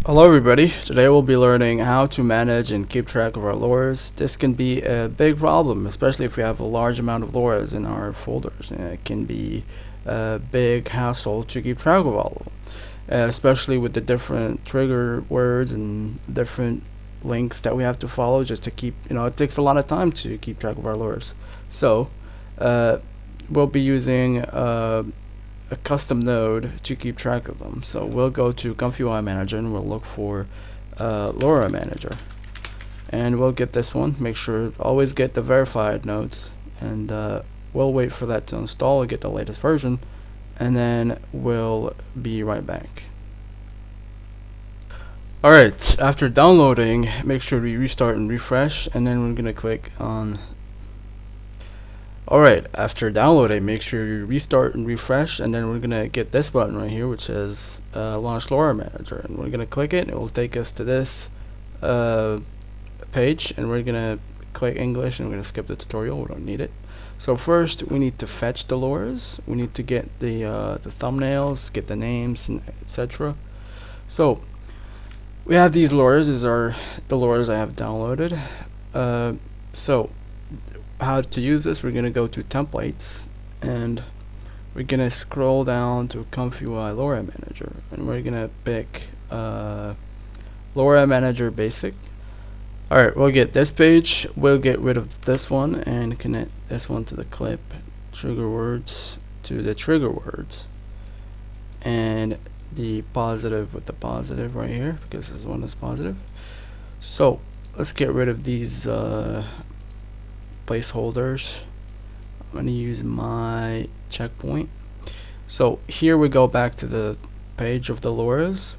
Hello everybody, today we'll be learning how to manage and keep track of our LORAS. This can be a big problem, especially if we have a large amount of LORAS in our folders, and it can be a big hassle to keep track of all of them, especially with the different trigger words and different links that we have to follow just to keep, it takes a lot of time to keep track of our LORAS. So, we'll be using a custom node to keep track of them. So we'll go to comfyui manager and we'll look for LoRa manager, and we'll get this one. Make sure always get the verified nodes, and we'll wait for that to install and get the latest version, and then we'll be right back. Alright, after downloading, make sure we restart and refresh, and then we're gonna click on. Alright, after downloading, make sure you restart and refresh, and then we're gonna get this button right here which says launch LoRa manager, and we're gonna click it and it will take us to this page, and we're gonna click English and we're gonna skip the tutorial. We don't need it. So first we need to fetch the LoRas. We need to get the thumbnails, get the names, and etc. So we have these LoRas. These are the LoRas I have downloaded. So how to use this, we're going to go to templates, and we're going to scroll down to comfyui LoRa manager, and we're going to pick LoRa manager basic. Alright, we'll get this page, we'll get rid of this one and connect this one to the clip, trigger words to the trigger words, and the positive with the positive right here because this one is positive. So let's get rid of these placeholders. I'm going to use my checkpoint. So here we go back to the page of the LoRas,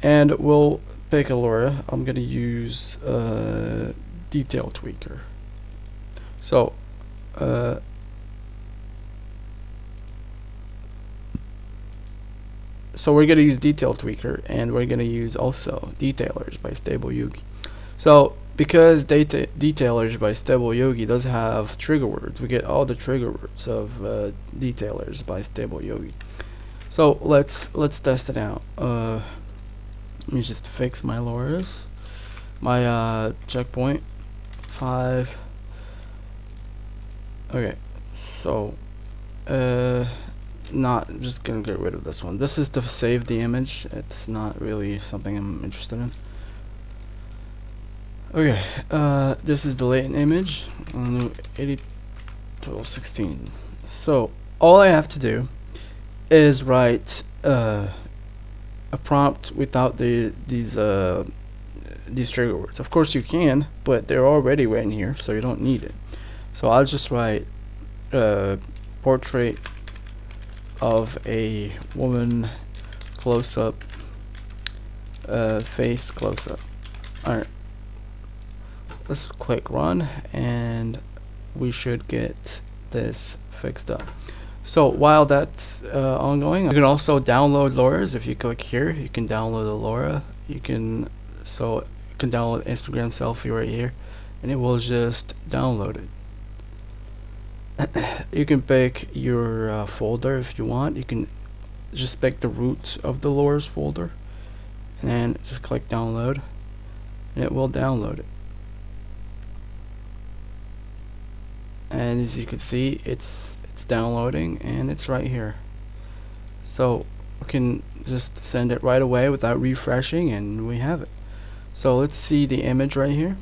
and we'll pick a LoRa. I'm going to use detail tweaker. So we're going to use detail tweaker, and we're going to use also detailers by Stable Yugi. So because detailers by Stable Yogi does have trigger words, we get all the trigger words of detailers by Stable Yogi. So let's test it out. Let me just fix my LoRas. My checkpoint 5. Okay, so not just gonna get rid of this one. This is to save the image. It's not really something I'm interested in. Okay, this is the latent image on 801216. So all I have to do is write a prompt without these trigger words. Of course you can, but they're already written here, so you don't need it. So I'll just write portrait of a woman close-up, face close-up. Alright. Let's click run, and we should get this fixed up. So while that's ongoing, you can also download LoRas. If you click here, you can download a LoRa. You can download Instagram selfie right here, and it will just download it. You can pick your folder if you want. You can just pick the root of the LoRas folder, and then just click download, and it will download it. And as you can see, it's downloading, and it's right here. So we can just send it right away without refreshing, and we have it. So let's see the image right here,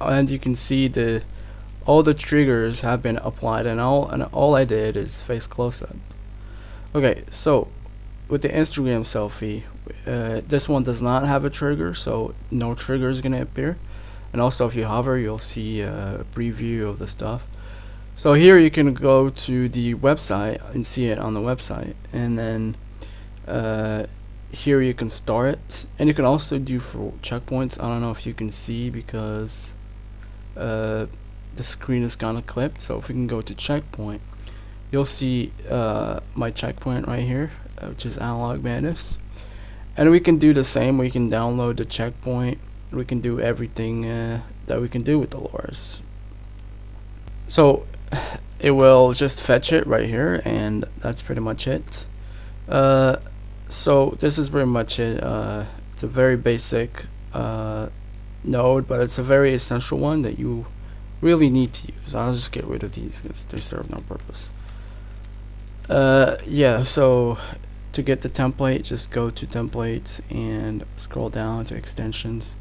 and you can see all the triggers have been applied, and all I did is face close-up. Okay, so with the Instagram selfie, this one does not have a trigger, so no trigger is gonna appear. And also if you hover, you'll see a preview of the stuff. So here you can go to the website and see it on the website, and then here you can start it, and you can also do for checkpoints. I don't know if you can see because the screen is kind of clipped. So if we can go to checkpoint, you'll see my checkpoint right here, which is analog madness, and we can do the same. We can download the checkpoint. We can do everything that we can do with the LoRas. So it will just fetch it right here, and that's pretty much it. So this is pretty much it. It's a very basic node, but it's a very essential one that you really need to use. I'll just get rid of these because they serve no purpose. Yeah, so to get the template, just go to templates and scroll down to extensions.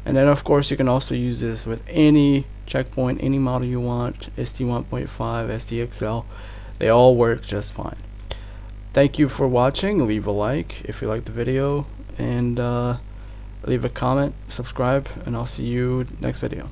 And then of course you can also use this with any checkpoint, any model you want, ST1.5, STXL. They all work just fine. Thank you for watching. Leave a like if you liked the video, and leave a comment, subscribe, and I'll see you next video.